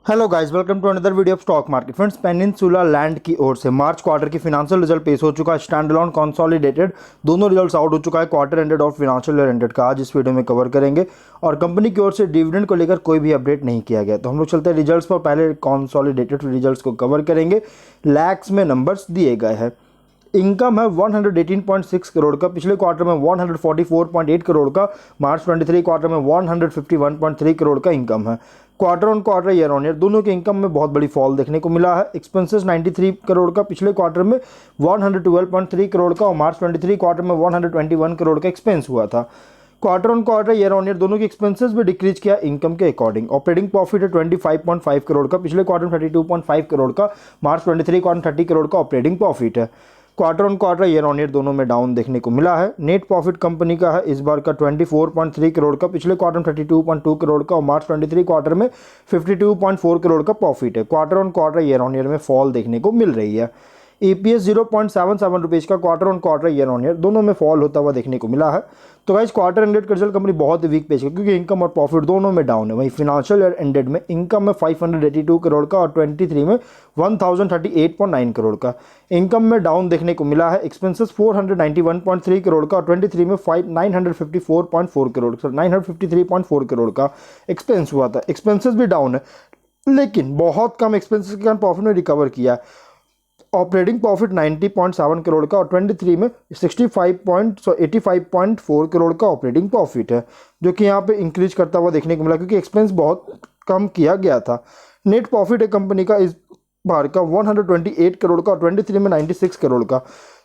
Hello guys, welcome to another video of stock market. Friends, Peninsula Land की ओर से March quarter की financial result पेश हो चुका है। स्टैंड अलोन कंसोलिडेटेड दोनों रिजल्ट्स आउट हो चुका है, क्वार्टर एंडेड और फिनेंशियल ईयर एंडेड का। आज इस वीडियो में कवर करेंगे और कंपनी की ओर से डिविडेंड को लेकर कोई भी अपडेट नहीं किया गया। तो हम लोग चलते हैं रिजल्ट्स पर। पहले कंसोलिडेटेड रिजल्ट्स को कवर करेंगे। लैक्स में नंबर्स दिए गए हैं। इनकम है 118.6 करोड़ का, पिछले क्वार्टर में 144.8 करोड़ का, मार्च 23 क्वार्टर में 151.3 करोड़ का इनकम है। Quarter on quarter, year on year दोनों के इनकम में बहुत बड़ी फॉल देखने को मिला है। एक्सपेंसेस 93 करोड़ का, पिछले क्वार्टर में 112.3 करोड़ का और मार्च 23 क्वार्टर में 121 करोड़ का एक्सपेंस हुआ था। Quarter on quarter, year on year दोनों के एक्सपेंसेस भी डिक्रीज किया इनकम के अकॉर्डिंग। ऑपरेटिंग प्रॉफिट है 25.5 करोड़ का, पिछले क्वार्टर में 32.5 करोड़ का, मार्च 23 क्वार्टर 30 करोड़ का ऑपरेटिंग प्रॉफिट है। Quarter on quarter, year on year दोनों में डाउन देखने को मिला है। नेट प्रॉफिट कंपनी का है इस बार का 24.3 करोड़ का, पिछले क्वार्टर में 32.2 करोड़ का और मार्च 23 क्वार्टर में 52.4 करोड़ का प्रॉफिट है। Quarter on quarter, year on year में फॉल देखने को मिल रही है। EPS 0.77 रुपीज़ का, quarter on quarter, year on year दोनों में फॉल होता हुआ देखने को मिला है। तो गाइस, क्वार्टर एंडेड का रिजल्ट कंपनी बहुत ही वीक पेश है क्योंकि इनकम और प्रॉफिट दोनों में डाउन है। वहीं फिनेंशियल ईयर एंडेड में इनकम में 582 करोड़ का और 23 में 1038.9 करोड़ का इनकम में डाउन देखने को मिला है। एक्सपेंसेस 491.3 करोड़ का और 23 में 953.4 करोड़ का एक्सपेंस हुआ था। एक्सपेंसेस भी डाउन है, लेकिन बहुत कम एक्सपेंसेस के कारण प्रॉफिट में रिकवर किया है। ऑपरेटिंग प्रॉफिट 90.7 करोड़ का और 23 में 85.4 करोड़ का ऑपरेटिंग प्रॉफिट है, जो कि यहाँ पे इंक्रीज करता हुआ देखने को मिला क्योंकि एक्सपेंस बहुत कम किया गया था। नेट प्रॉफिट है कंपनी का इस बार का 128 करोड़ का और 23 में 96 करोड़ का,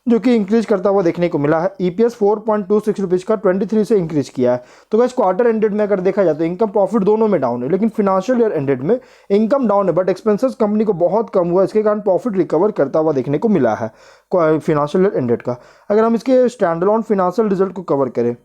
जो कि इंक्रीज करता हुआ देखने को मिला है। EPS 4.26 रुपीज़ का 23 से इंक्रीज किया है। तो गाइस, क्वार्टर एंडेड में अगर देखा जाए तो इनकम प्रॉफिट दोनों में डाउन है, लेकिन फिनेंशियल ईयर एंडेड में इनकम डाउन है बट एक्सपेंसेस कंपनी को बहुत कम हुआ, इसके कारण प्रॉफिट रिकवर करता हुआ देखने को मिला है फिनेंशियल ईयर एंडेड का। अगर हम इसके स्टैंड अलोन फिनेंशियल रिजल्ट को कवर करें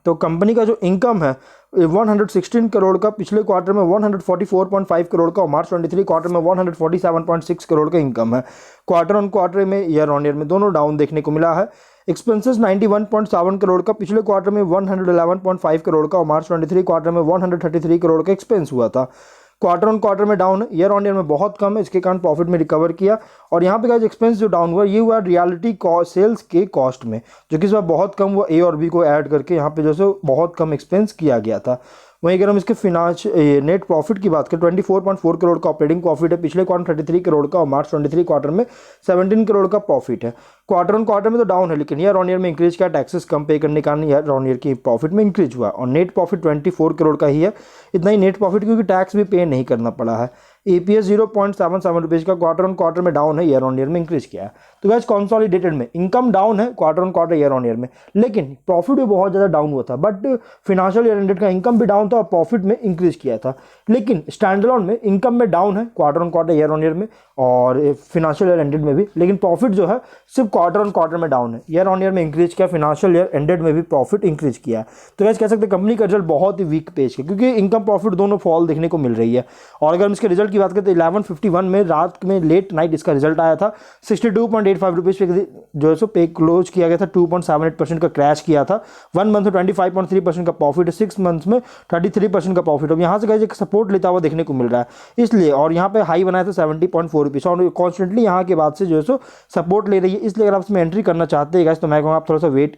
तो कंपनी का जो इनकम है 116 करोड़ का, पिछले क्वार्टर में 144.5 करोड़ का और मार्च 23 क्वार्टर में 147.6 करोड़ का इनकम है। क्वार्टर ऑन क्वार्टर में, ईयर ऑन ईयर में दोनों डाउन देखने को मिला है। एक्सपेंसेस 91.7 करोड़ का, पिछले क्वार्टर में 111.5 करोड़ का और मार्च 23 क्वार्टर में 133 करोड़ का एक्सपेंस हुआ था। क्वार्टर ऑन क्वार्टर में डाउन है, ईयर ऑन ईयर में बहुत कम है, इसके कारण प्रॉफिट में रिकवर किया। और यहाँ पे गाइस, एक्सपेंस जो डाउन हुआ ये हुआ रियलिटी सेल्स के कॉस्ट में, जो कि इस बार बहुत कम हुआ। A और B को ऐड करके यहाँ पे जैसे बहुत कम एक्सपेंस किया गया था। वहीं अगर हम इसके नेट प्रॉफिट की बात करें 24.4 करोड़ का ऑपरेटिंग प्रॉफिट है, पिछले क्वार्टर 33 करोड़ का और मार्च 23 क्वार्टर में 17 करोड़ का प्रॉफिट है। क्वार्टर ऑन क्वार्टर में तो डाउन है, लेकिन ईयर ऑन ईयर में इंक्रीज किया। टैक्सेस कम पे करने के कारण ईयर ऑन ईयर की प्रॉफिट में इंक्रीज हुआ और नेट प्रॉफिट 24 करोड़ का ही है। इतना ही नेट प्रॉफिट क्योंकि टैक्स भी पे नहीं करना पड़ा है। EPS 0.77 रुपीज़ का, क्वार्टर ऑन क्वार्टर में डाउन है, ईयर ऑन ईयर में इंक्रीज किया है। तो गाइस, कंसोलिडेटेड में इनकम डाउन है quarter on quarter, year on year में, लेकिन प्रॉफिट भी बहुत ज़्यादा डाउन हुआ था। बट फिनेंशियल ईयर एंडेड का इनकम भी डाउन था और प्रॉफिट में इंक्रीज किया था। लेकिन स्टैंड अलोन में इनकम में डाउन है quarter on quarter, year on year में और फिनेंशियल ईयर एंडेड में भी, लेकिन प्रॉफिट जो है सिर्फ क्वार्टर ऑन क्वार्टर में डाउन है। ईयर ऑन ईयर में इंक्रीज किया, फिनेंशियल ईयर एंडेड में भी प्रॉफिट इंक्रीज किया है। तो गाइस, कह सकते हैं कंपनी का रिजल्ट बहुत ही वीक पेश है क्योंकि इनकम प्रॉफिट दोनों फॉल देखने को मिल रही है। और अगर हम इसके रिजल्ट की बात करें तो 11:51 में रात में लेट नाइट इसका रिजल्ट आया था। 62.85 रुपीज़ पे जो है सो पे क्लोज किया गया था। 2.78% का क्रैश किया था। 1 मंथ में 25.3% का प्रॉफिट है, 6 मंथ्स में 33% का प्रॉफिट है। यहाँ से गाइस एक सपोर्ट लेता हुआ देखने को मिल रहा है इसलिए, और यहाँ पे हाई बनाया था 70.4 रुपीज़ और कॉन्स्टेंटली यहाँ के बाद से जो है सो सपोर्ट ले रही है। इसलिए अगर आप इसमें एंट्री करना चाहते हैं गाइस तो मैं कहूँगा आप थोड़ा सा वेट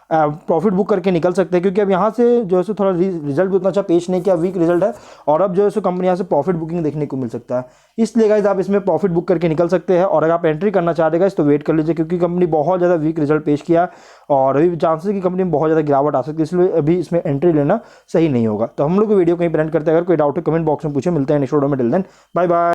प्रॉफिट बुक करके निकल सकते हैं, क्योंकि अब यहाँ से जो है सो थोड़ा रिजल्ट भी उतना अच्छा पेश नहीं किया, वीक रिजल्ट है और अब जो है सो कंपनी यहाँ से प्रॉफिट बुकिंग देखने को मिल सकता है। इसलिए गाइस आप इसमें प्रॉफिट बुक करके निकल सकते हैं। और अगर आप एंट्री करना चाहते हैं गाइस तो वेट कर लीजिए, क्योंकि कंपनी बहुत ज़्यादा वीक रिजल्ट पेश किया और अभी चांसेस है कि कंपनी में बहुत ज़्यादा गिरावट आ सकती है, इसलिए अभी इसमें एंट्री लेना सही नहीं होगा। तो हम लोग वीडियो कहीं पर एंड करते हैं। अगर कोई डाउट है कमेंट बॉक्स में पूछे। मिलते हैं नेक्स्ट वीडियो में। Till then bye bye.